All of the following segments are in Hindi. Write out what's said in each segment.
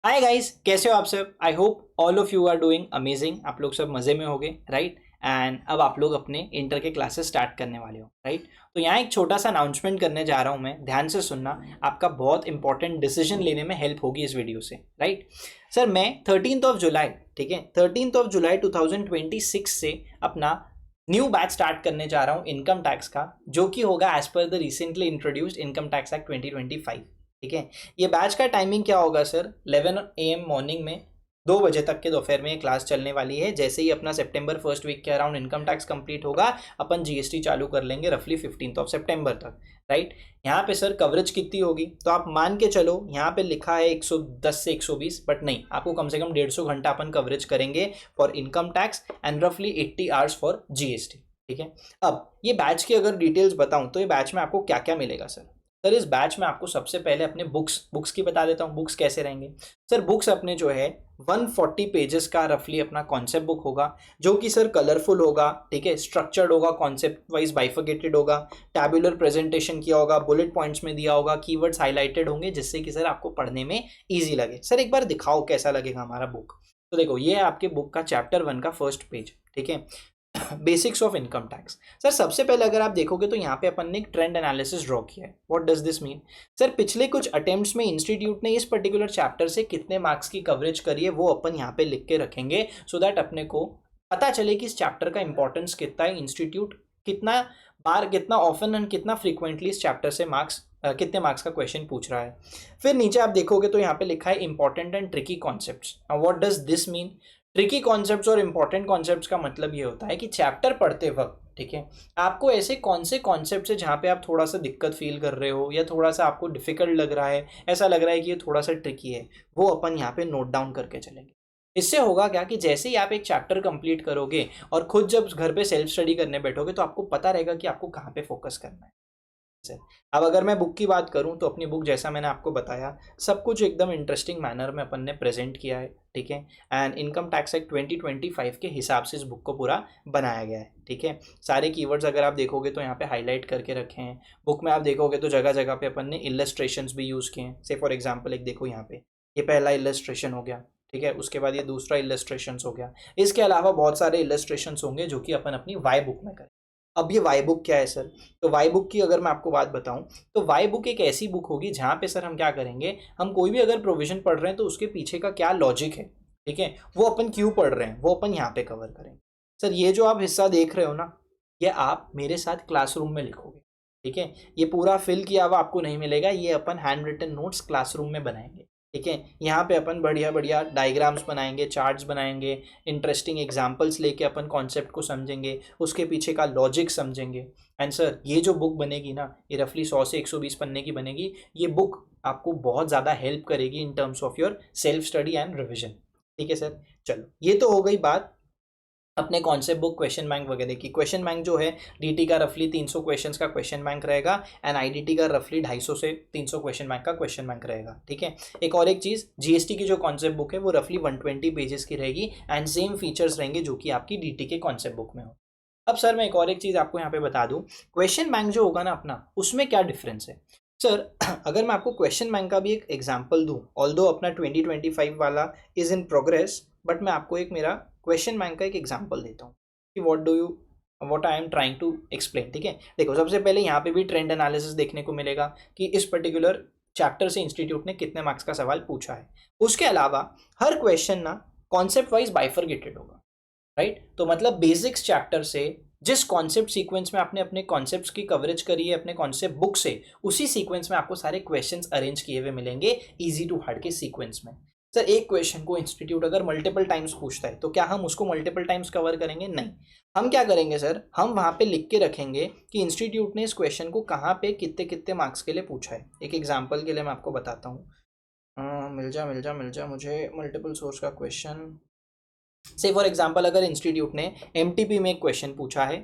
हाय गाइस, कैसे हो आप सब। I hope all of you are doing amazing. आप लोग सब मज़े में होगे, राइट। एंड अब आप लोग अपने इंटर के क्लासेस स्टार्ट करने वाले हो, राइट। तो यहाँ एक छोटा सा अनाउंसमेंट करने जा रहा हूँ मैं, ध्यान से सुनना। आपका बहुत इंपॉर्टेंट डिसीजन लेने में हेल्प होगी इस वीडियो से, राइट। सर मैं 13 जुलाई, ठीक है, 13 जुलाई 2026 से अपना न्यू बैच स्टार्ट करने जा रहा हूँ इनकम टैक्स का, जो कि होगा एज पर the recently introduced income tax act 2025, ठीक है। ये बैच का टाइमिंग क्या होगा सर, 11 AM मॉर्निंग में 2 बजे तक के दोपहर में ये क्लास चलने वाली है। जैसे ही अपना सितंबर फर्स्ट वीक के अराउंड इनकम टैक्स कंप्लीट होगा, अपन जीएसटी चालू कर लेंगे रफली 15 सितंबर तक, राइट। यहाँ पे सर कवरेज कितनी होगी, तो आप मान के चलो, यहाँ पे लिखा है 110 से 120, बट नहीं, आपको कम से कम 150 घंटा अपन कवरेज करेंगे फॉर इनकम टैक्स एंड रफली 80 आवर्स फॉर जीएसटी, ठीक है। अब ये बैच की अगर डिटेल्स बताऊं तो ये बैच में आपको क्या क्या मिलेगा सर, इस बैच में आपको सबसे पहले अपने बुक्स की बता देता हूँ। बुक्स कैसे रहेंगे सर, बुक्स अपने जो है 140 पेजेस का रफली अपना कॉन्सेप्ट बुक होगा, जो कि सर कलरफुल होगा, ठीक है, स्ट्रक्चर्ड होगा, कॉन्सेप्ट वाइज बाइफर्केटेड होगा, टैबुलर प्रेजेंटेशन किया होगा, बुलेट पॉइंट्स में दिया होगा, कीवर्ड्स हाईलाइटेड होंगे, जिससे कि सर आपको पढ़ने में ईजी लगे। सर एक बार दिखाओ कैसा लगेगा हमारा बुक। तो देखो, ये है आपके बुक का चैप्टर 1 का फर्स्ट पेज, ठीक है। Basics of income tax. Sir सबसे पहले अगर आप देखोगे तो यहाँ पे अपन ने एक ट्रेंड एनालिसिस ड्रॉ किया है। What does this mean sir, पिछले कुछ अटेम्प्ट्स में इंस्टीट्यूट ने इस पर्टिकुलर चैप्टर से कितने मार्क्स की कवरेज करी है, वो अपन यहाँ पे लिख के रखेंगे, सो दैट अपने को पता चले कि इस चैप्टर का इंपॉर्टेंस कितना है, इंस्टीट्यूट कितना बार, कितना ऑफन एंड कितना फ्रीक्वेंटली इस चैप्टर से कितने मार्क्स का क्वेश्चन पूछ रहा है। फिर नीचे आप देखोगे तो यहाँ पे लिखा है important and tricky concepts. What does this mean, tricky concepts और इंपॉर्टेंट कॉन्सेप्ट्स का मतलब ये होता है कि चैप्टर पढ़ते वक्त, ठीक है, आपको ऐसे कौन से कॉन्सेप्ट है जहाँ पे आप थोड़ा सा दिक्कत फील कर रहे हो या थोड़ा सा आपको डिफिकल्ट लग रहा है, ऐसा लग रहा है कि ये थोड़ा सा ट्रिकी है, वो अपन यहाँ पे नोट डाउन करके चलेंगे। इससे होगा क्या कि जैसे ही आप एक चैप्टर कंप्लीट करोगे और खुद जब घर पे सेल्फ स्टडी करने बैठोगे तो आपको पता रहेगा कि आपको कहाँ पे फोकस करना है। से अब अगर मैं बुक की बात करूं तो अपनी बुक, जैसा मैंने आपको बताया, सब कुछ एकदम इंटरेस्टिंग मैनर में अपन ने प्रेजेंट किया है, ठीक है। एंड इनकम टैक्स एक्ट 2025 के हिसाब से इस बुक को पूरा बनाया गया है, ठीक है। सारे कीवर्ड्स अगर आप देखोगे तो यहाँ पे हाईलाइट करके रखे हैं। बुक में आप देखोगे तो जगह जगह पे अपन ने इलस्ट्रेशंस भी यूज़ किए हैं। से फॉर एग्जाम्पल एक देखो, यहाँ पे ये पहला इलस्ट्रेशन हो गया, ठीक है, उसके बाद ये दूसरा इलस्ट्रेशंस हो गया। इसके अलावा बहुत सारे इलस्ट्रेशंस होंगे जो कि अपन अपनी वाई बुक में करें। अब ये वाई बुक क्या है सर, तो वाई बुक की अगर मैं आपको बात बताऊं तो वाई बुक एक ऐसी बुक होगी जहां पे सर हम क्या करेंगे, हम कोई भी अगर प्रोविजन पढ़ रहे हैं तो उसके पीछे का क्या लॉजिक है, ठीक है, वो अपन क्यों पढ़ रहे हैं वो अपन यहाँ पे कवर करेंगे। सर ये जो आप हिस्सा देख रहे हो ना, ये आप मेरे साथ क्लासरूम में लिखोगे, ठीक है। ये पूरा फिल किया हुआ आपको नहीं मिलेगा, ये अपन हैंड रिटन नोट्स क्लासरूम में बनाएंगे, ठीक है। यहाँ पे अपन बढ़िया बढ़िया डायग्राम्स बनाएंगे, चार्ट्स बनाएंगे, इंटरेस्टिंग एग्जांपल्स लेके अपन कॉन्सेप्ट को समझेंगे, उसके पीछे का लॉजिक समझेंगे। एंड सर ये जो बुक बनेगी ना, ये रफली 100 से 120 पन्ने की बनेगी। ये बुक आपको बहुत ज़्यादा हेल्प करेगी in terms of your self study and revision, ठीक है सर। चलो, ये तो हो गई बात अपने कॉन्सेप्ट बुक क्वेश्चन बैंक वगैरह की। क्वेश्चन बैंक जो है, डीटी का रफली 300 क्वेश्चंस का क्वेश्चन बैंक रहेगा एंड आईडीटी का रफली 250 से 300 क्वेश्चन बैंक का क्वेश्चन बैंक रहेगा, ठीक है। एक और एक चीज़, जीएसटी की जो कॉन्सेप्ट बुक है वो रफली 120 पेजेस की रहेगी एंड सेम फीचर्स रहेंगे जो कि आपकी डीटी के कॉन्सेप्ट बुक में हो। अब सर मैं एक और एक चीज़ आपको यहाँ पे बता दूँ, क्वेश्चन बैंक जो होगा ना अपना, उसमें क्या डिफरेंस है सर। अगर मैं आपको क्वेश्चन बैंक का भी एक एग्जाम्पल दूँ, ऑल्दो अपना 2025 वाला इज इन प्रोग्रेस, बट मैं आपको एक मेरा क्वेश्चन बैंक का एक एग्जांपल देता हूँ कि what I am trying to explain, ठीक है। देखो, सबसे पहले यहाँ पे भी ट्रेंड एनालिसिस देखने को मिलेगा कि इस पर्टिकुलर चैप्टर से इंस्टीट्यूट ने कितने मार्क्स का सवाल पूछा है। उसके अलावा हर क्वेश्चन ना कॉन्सेप्ट वाइज बाइफरगेटेड होगा, राइट। तो मतलब बेसिक्स चैप्टर से जिस कॉन्सेप्ट सीक्वेंस में आपने अपने कॉन्सेप्ट्स की कवरेज करी है अपने कॉन्सेप्ट बुक से, उसी सीक्वेंस में आपको सारे क्वेश्चंस अरेंज किए हुए मिलेंगे, इजी टू हार्ड के सीक्वेंस में। सर एक क्वेश्चन को इंस्टीट्यूट अगर मल्टीपल टाइम्स पूछता है तो क्या हम उसको मल्टीपल टाइम्स कवर करेंगे? नहीं। हम क्या करेंगे सर, हम वहाँ पे लिख के रखेंगे कि इंस्टीट्यूट ने इस क्वेश्चन को कहाँ पे कितने कितने मार्क्स के लिए पूछा है। एक एग्जाम्पल के लिए मैं आपको बताता हूँ। मिल जा मुझे मल्टीपल सोर्स का क्वेश्चन। से फॉर एग्जांपल अगर इंस्टीट्यूट ने एमटीपी में एक क्वेश्चन पूछा है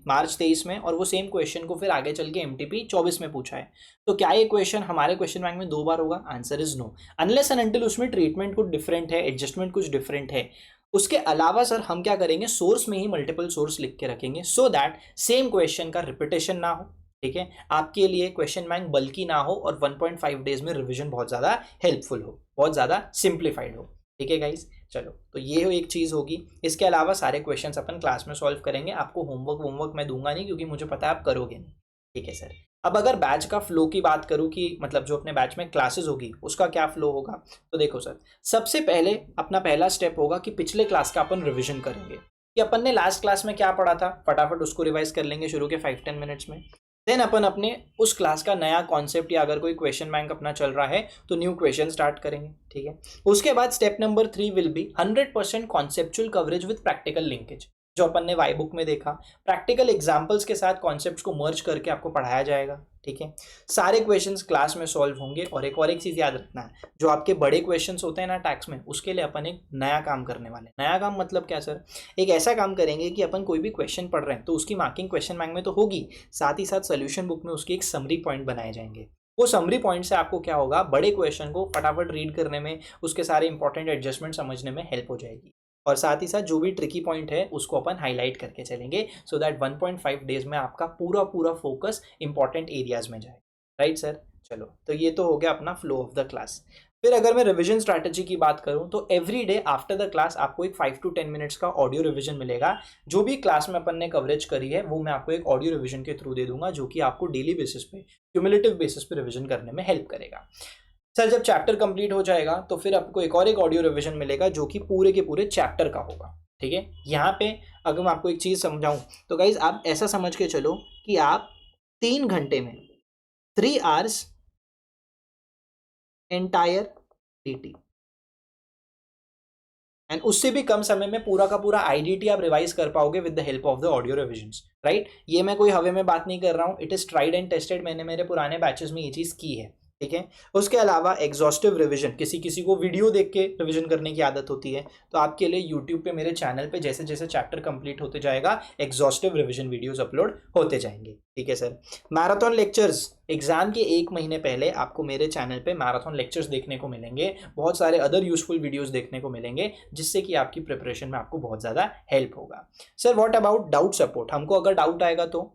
मार्च 23 में, और वो सेम क्वेश्चन को फिर आगे चल के एमटीपी 24 में पूछा है, तो क्या ये क्वेश्चन हमारे क्वेश्चन बैंक में 2 बार होगा? Answer is no, unless and until उसमें ट्रीटमेंट कुछ डिफरेंट है, एडजस्टमेंट कुछ डिफरेंट है। उसके अलावा सर हम क्या करेंगे, सोर्स में ही मल्टीपल सोर्स लिख के रखेंगे, सो दैट सेम क्वेश्चन का रिपीटेशन ना हो, ठीक है, आपके लिए क्वेश्चन बैंक बल्कि ना हो और 1.5 डेज में रिवीजन बहुत ज़्यादा हेल्पफुल हो, बहुत ज़्यादा सिंप्लीफाइड हो। ठीक है गाइस, चलो तो ये एक चीज़ होगी। इसके अलावा सारे क्वेश्चंस अपन क्लास में सॉल्व करेंगे, आपको होमवर्क मैं दूंगा नहीं क्योंकि मुझे पता है आप करोगे नहीं। ठीक है सर। अब अगर बैच का फ्लो की बात करूं कि मतलब जो अपने बैच में क्लासेस होगी उसका क्या फ्लो होगा, तो देखो सर, सबसे पहले अपना पहला स्टेप होगा कि पिछले क्लास का अपन रिवीजन करेंगे कि अपन ने लास्ट क्लास में क्या पढ़ा था, फटाफट उसको रिवाइज कर लेंगे शुरू के 5-10 मिनट्स में। देन अपन अपने उस क्लास का नया कॉन्सेप्ट या अगर कोई क्वेश्चन बैंक अपना चल रहा है तो न्यू क्वेश्चन स्टार्ट करेंगे। ठीक है, उसके बाद step number 3 will be 100% conceptual coverage with practical linkage, जो अपन ने वाई बुक में देखा, प्रैक्टिकल एग्जाम्पल्स के साथ कॉन्सेप्ट्स को मर्ज करके आपको पढ़ाया जाएगा। ठीक है, सारे क्वेश्चंस क्लास में सॉल्व होंगे। और एक चीज याद रखना है, जो आपके बड़े क्वेश्चंस होते हैं ना टैक्स में, उसके लिए अपन एक नया काम करने वाले हैं। नया काम मतलब क्या सर, एक ऐसा काम करेंगे कि अपन कोई भी क्वेश्चन पढ़ रहे हैं तो उसकी मार्किंग क्वेश्चन बैंक में तो होगी, साथ ही साथ सोल्यूशन बुक में उसकी एक समरी पॉइंट बनाए जाएंगे। वो समरी पॉइंट से आपको क्या होगा, बड़े क्वेश्चन को फटाफट रीड करने में, उसके सारे इंपॉर्टेंट एडजस्टमेंट समझने में हेल्प हो जाएगी। और साथ ही साथ जो भी ट्रिकी पॉइंट है उसको अपन हाईलाइट करके चलेंगे, सो दैट 1.5 डेज में आपका पूरा फोकस इंपॉर्टेंट एरियाज में जाए। राइट सर, चलो तो ये तो हो गया अपना फ्लो ऑफ द क्लास। फिर अगर मैं रिवीजन स्ट्रैटेजी की बात करूं तो every day after the class आपको एक 5 to 10 मिनट्स का ऑडियो रिवीजन मिलेगा। जो भी क्लास में अपन ने कवरेज करी है वो मैं आपको एक ऑडियो रिवीजन के थ्रू दे दूंगा, जो कि आपको डेली बेसिस पे, क्यूमुलेटिव बेसिस पे रिवीजन करने में हेल्प करेगा। सर जब चैप्टर कंप्लीट हो जाएगा तो फिर आपको एक ऑडियो रिवीजन मिलेगा जो कि पूरे के पूरे चैप्टर का होगा। ठीक है, यहाँ पे अगर मैं आपको एक चीज समझाऊं तो गाइज आप ऐसा समझ के चलो कि आप 3 घंटे में 3 hours एंटायर डीटी, एंड उससे भी कम समय में पूरा का पूरा आईडीटी आप रिवाइज कर पाओगे with the help of the audio revisions. Right, ये मैं कोई हवे में बात नहीं कर रहा हूं, it is tried and tested, मैंने मेरे पुराने बैचेस में ये चीज की है। ठीक है, उसके अलावा एग्जॉस्टिव रिवीजन, किसी किसी को वीडियो देख के रिवीजन करने की आदत होती है, तो आपके लिए यूट्यूब पे मेरे चैनल पे जैसे जैसे चैप्टर कंप्लीट होते जाएगा एग्जॉस्टिव रिवीजन वीडियोस अपलोड होते जाएंगे। ठीक है सर। मैराथन लेक्चर्स, एग्जाम के 1 महीने पहले आपको मेरे चैनल पे मैराथन लेक्चर्स देखने को मिलेंगे, बहुत सारे अदर यूजफुल वीडियोस देखने को मिलेंगे, जिससे कि आपकी प्रिपरेशन में आपको बहुत ज़्यादा हेल्प होगा। Sir what about doubt support, हमको अगर डाउट आएगा तो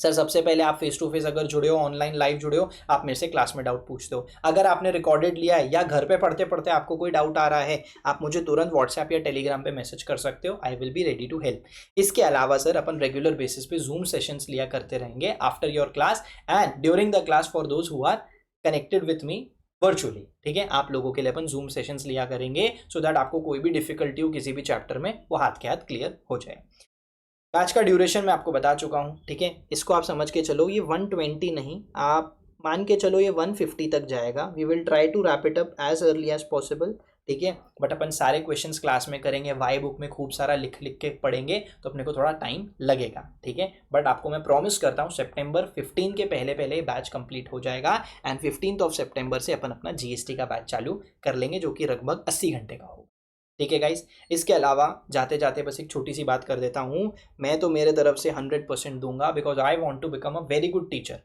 सर सबसे पहले आप फेस टू फेस अगर जुड़े हो, ऑनलाइन लाइव जुड़े हो, आप मेरे से क्लास में डाउट पूछते हो। अगर आपने रिकॉर्डेड लिया है या घर पे पढ़ते पढ़ते आपको कोई डाउट आ रहा है, आप मुझे तुरंत व्हाट्सएप या टेलीग्राम पे मैसेज कर सकते हो, I will be ready to help. इसके अलावा सर अपन रेगुलर बेसिस पे जूम सेशंस लिया करते रहेंगे after your class and during the class for those who are connected with me virtually. ठीक है, आप लोगों के लिए अपन जूम सेशंस लिया करेंगे सो दैट आपको कोई भी डिफिकल्टी हो किसी भी चैप्टर में वो हाथ के हाथ क्लियर हो जाए। बैच का ड्यूरेशन मैं आपको बता चुका हूँ। ठीक है, इसको आप समझ के चलो, ये 120 नहीं, आप मान के चलो ये 150 तक जाएगा। We will try to wrap it up as early as possible. ठीक है, बट अपन सारे क्वेश्चंस क्लास में करेंगे, वाई बुक में खूब सारा लिख लिख के पढ़ेंगे तो अपने को थोड़ा टाइम लगेगा। ठीक है, बट आपको मैं प्रॉमिस करता हूँ सितंबर 15 के पहले पहले बैच कंप्लीट हो जाएगा एंड 15 सितंबर से अपन अपना जीएसटी का बैच चालू कर लेंगे, जो कि लगभग 80 घंटे का होगा। ठीक है गाइस, इसके अलावा जाते जाते बस एक छोटी सी बात कर देता हूँ, मैं तो मेरे तरफ से 100% दूंगा because I want to become a very good teacher,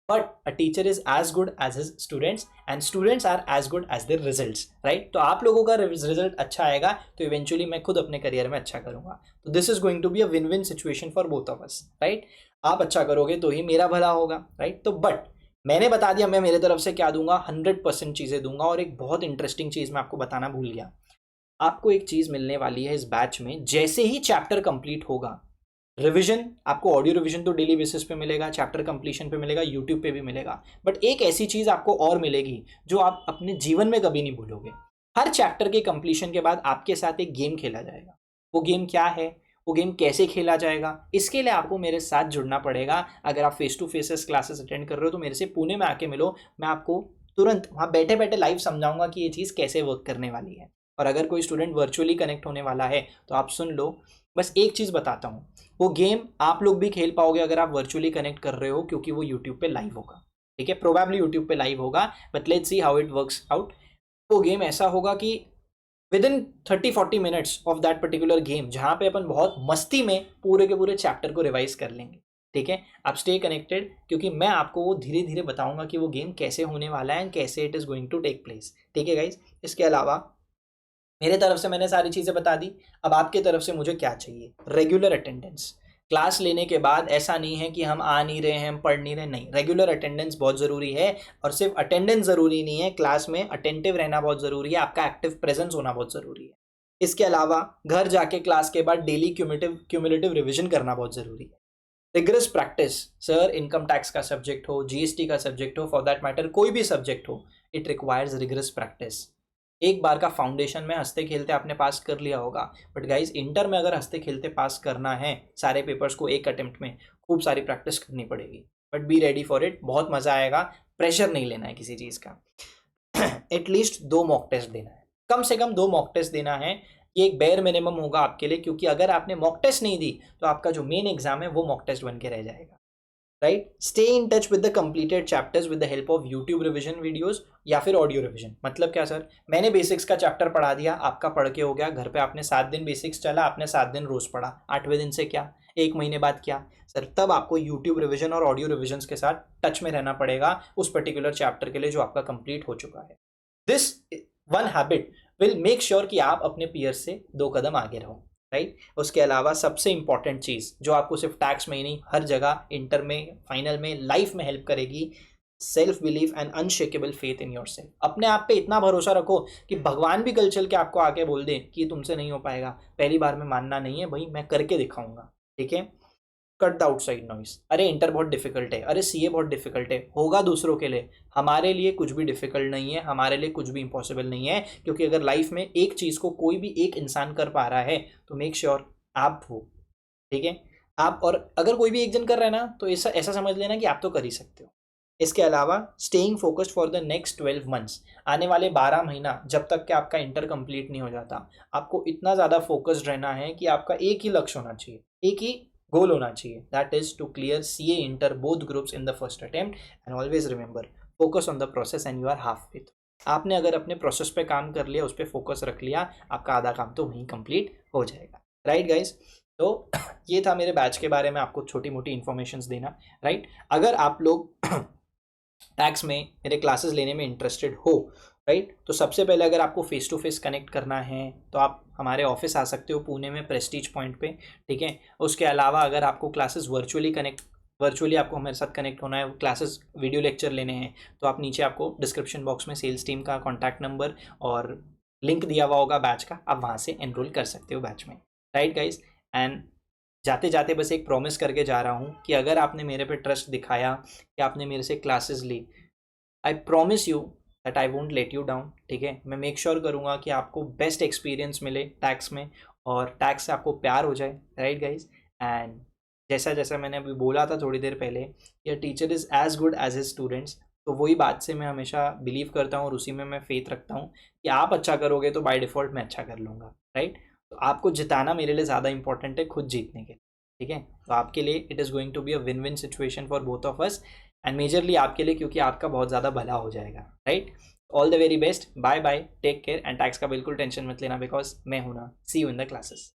but a teacher is as good as his students and students are as good as their results. Right, तो आप लोगों का रिजल्ट अच्छा आएगा तो इवेंचुअली मैं खुद अपने करियर में अच्छा करूंगा, तो this is going to be a win win situation for both of us. Right, आप अच्छा करोगे तो ही मेरा भला होगा। राइट, तो बट मैंने बता दिया मैं मेरे तरफ से क्या दूंगा, 100% चीज़ें दूंगा। और एक बहुत इंटरेस्टिंग चीज़ मैं आपको बताना भूल गया, आपको एक चीज मिलने वाली है इस बैच में, जैसे ही चैप्टर कंप्लीट होगा, रिवीजन आपको ऑडियो रिवीजन तो डेली बेसिस पे मिलेगा, चैप्टर कंप्लीशन पे मिलेगा, यूट्यूब पे भी मिलेगा, बट एक ऐसी चीज आपको और मिलेगी जो आप अपने जीवन में कभी नहीं भूलोगे। हर चैप्टर के कंप्लीशन के बाद आपके साथ एक गेम खेला जाएगा। वो गेम क्या है, वो गेम कैसे खेला जाएगा, इसके लिए आपको मेरे साथ जुड़ना पड़ेगा। अगर आप face to face classes attend कर रहे हो तो मेरे से पुणे में आके मिलो, मैं आपको तुरंत वहाँ बैठे बैठे लाइव समझाऊंगा कि ये चीज़ कैसे वर्क करने वाली है। और अगर कोई स्टूडेंट वर्चुअली कनेक्ट होने वाला है तो आप सुन लो, बस एक चीज़ बताता हूँ, वो गेम आप लोग भी खेल पाओगे अगर आप वर्चुअली कनेक्ट कर रहे हो, क्योंकि वो यूट्यूब पे लाइव होगा। ठीक है, प्रोबेबली यूट्यूब पे लाइव होगा, but let's see how it works out. वो गेम ऐसा होगा कि with in 30-40 minutes of that particular game, जहाँ पे अपन बहुत मस्ती में पूरे के पूरे चैप्टर को रिवाइज कर लेंगे। ठीक है, आप स्टे कनेक्टेड, क्योंकि मैं आपको वो धीरे धीरे बताऊंगा कि वो गेम कैसे होने वाला है, कैसे it is going to take place. ठीक है गाइज, इसके अलावा मेरे तरफ से मैंने सारी चीज़ें बता दी, अब आपके तरफ से मुझे क्या चाहिए, रेगुलर अटेंडेंस। क्लास लेने के बाद ऐसा नहीं है कि हम आ नहीं रहे हैं, हम पढ़ नहीं रहे, नहीं, रेगुलर अटेंडेंस बहुत ज़रूरी है। और सिर्फ अटेंडेंस ज़रूरी नहीं है, क्लास में अटेंटिव रहना बहुत ज़रूरी है, आपका एक्टिव प्रेजेंस होना बहुत ज़रूरी है। इसके अलावा घर जाके क्लास के बाद डेली क्यूमुलेटिव रिविजन करना बहुत ज़रूरी है। Rigorous practice, sir income tax का सब्जेक्ट हो, जीएसटी का सब्जेक्ट हो, फॉर दैट मैटर कोई भी सब्जेक्ट हो, इट रिक्वायर्स रिगरस प्रैक्टिस। एक बार का फाउंडेशन में हंसते खेलते आपने पास कर लिया होगा, बट गाइज इंटर में अगर हंसते खेलते पास करना है सारे पेपर्स को एक अटेम्प्ट में, खूब सारी प्रैक्टिस करनी पड़ेगी। But be ready for it, बहुत मजा आएगा। प्रेशर नहीं लेना है किसी चीज़ का। एटलीस्ट 2 मॉक टेस्ट देना है, कम से कम 2 मॉक टेस्ट देना है। ये एक बेयर मिनिमम होगा आपके लिए, क्योंकि अगर आपने मॉक टेस्ट नहीं दी तो आपका जो मेन एग्जाम है वो मॉक टेस्ट बन के रह जाएगा। Right, stay in touch with the completed chapters with the help of YouTube revision videos या फिर ऑडियो रिविजन। मतलब क्या सर, मैंने बेसिक्स का चैप्टर पढ़ा दिया, आपका पढ़ के हो गया, घर पे आपने 7 दिन बेसिक्स चला, आपने 7 दिन रोज पढ़ा, 8वें दिन से क्या, 1 महीने बाद क्या सर, तब आपको यूट्यूब रिविजन और ऑडियो रिविजन के साथ टच में रहना पड़ेगा उस पर्टिकुलर चैप्टर के लिए जो आपका कंप्लीट हो चुका है। This one habit will make sure कि आप अपने पीयर से 2 कदम आगे रहो। राइट, उसके अलावा सबसे इंपॉर्टेंट चीज़ जो आपको सिर्फ टैक्स में ही नहीं, हर जगह, इंटर में, फाइनल में, लाइफ में हेल्प करेगी, self belief and unshakeable faith in your self. अपने आप पे इतना भरोसा रखो कि भगवान भी कल चल के आपको आके बोल दे कि तुमसे नहीं हो पाएगा, पहली बार में मानना नहीं है भाई, मैं करके दिखाऊंगा। ठीक है, कट द आउटसाइड नॉइस। अरे इंटर बहुत डिफिकल्ट है, अरे सीए बहुत डिफिकल्ट है, होगा दूसरों के लिए, हमारे लिए कुछ भी डिफिकल्ट नहीं है, हमारे लिए कुछ भी इम्पॉसिबल नहीं है। क्योंकि अगर लाइफ में एक चीज़ को कोई भी एक इंसान कर पा रहा है तो मेक श्योर आप हो। ठीक है, आप, और अगर कोई भी एक जन कर रहा है ना तो ऐसा ऐसा समझ लेना कि आप तो कर ही सकते हो। इसके अलावा staying focused for the next 12 months, आने वाले 12 महीना जब तक कि आपका इंटर कंप्लीट नहीं हो जाता, आपको इतना ज़्यादा फोकस्ड रहना है कि आपका एक ही लक्ष्य होना चाहिए, एक ही गोल होना चाहिए, that is to clear CA inter both groups in the first attempt. And always remember, focus on the process and you are half way. आपने अगर अपने प्रोसेस पे काम कर लिया, उस पर फोकस रख लिया, आपका आधा काम तो वहीं कंप्लीट हो जाएगा। राइट गाइज, तो ये था मेरे बैच के बारे में आपको छोटी मोटी इन्फॉर्मेशंस देना। राइट, अगर आप लोग टैक्स में मेरे क्लासेस लेने में इंटरेस्टेड हो, राइट, तो सबसे पहले अगर आपको फेस टू फेस कनेक्ट करना है तो आप हमारे ऑफिस आ सकते हो पुणे में, प्रेस्टीज पॉइंट पे। ठीक है, उसके अलावा अगर आपको क्लासेस वर्चुअली आपको हमारे साथ कनेक्ट होना है, क्लासेस वीडियो लेक्चर लेने हैं, तो आप नीचे आपको डिस्क्रिप्शन बॉक्स में सेल्स टीम का कॉन्टैक्ट नंबर और लिंक दिया हुआ होगा बैच का, आप वहाँ से एनरोल कर सकते हो बैच में। राइट गाइज, एंड जाते जाते बस एक प्रॉमिस करके जा रहा हूँ कि अगर आपने मेरे पे ट्रस्ट दिखाया कि आपने मेरे से क्लासेस ली, I promise you that I won't let you down. ठीक है, मैं मेक श्योर करूँगा कि आपको बेस्ट एक्सपीरियंस मिले टैक्स में और टैक्स से आपको प्यार हो जाए। राइट गाइज, एंड जैसा जैसा मैंने अभी बोला था थोड़ी देर पहले, your teacher is as good as his students, तो वही बात से मैं हमेशा बिलीव करता हूँ और उसी में मैं फेथ रखता हूँ कि आप अच्छा करोगे तो बाय डिफ़ॉल्ट मैं अच्छा कर लूँगा। राइट, तो आपको जिताना मेरे लिए ज़्यादा इंपॉर्टेंट है खुद जीतने के। ठीक है, तो आपके लिए it is going to be a win win situation for both of us, and majorly आपके लिए, क्योंकि आपका बहुत ज़्यादा भला हो जाएगा। Right, all the very best, bye bye, take care, and tax का बिल्कुल टेंशन मत लेना बिकॉज मैं हूं ना। See you in the classes.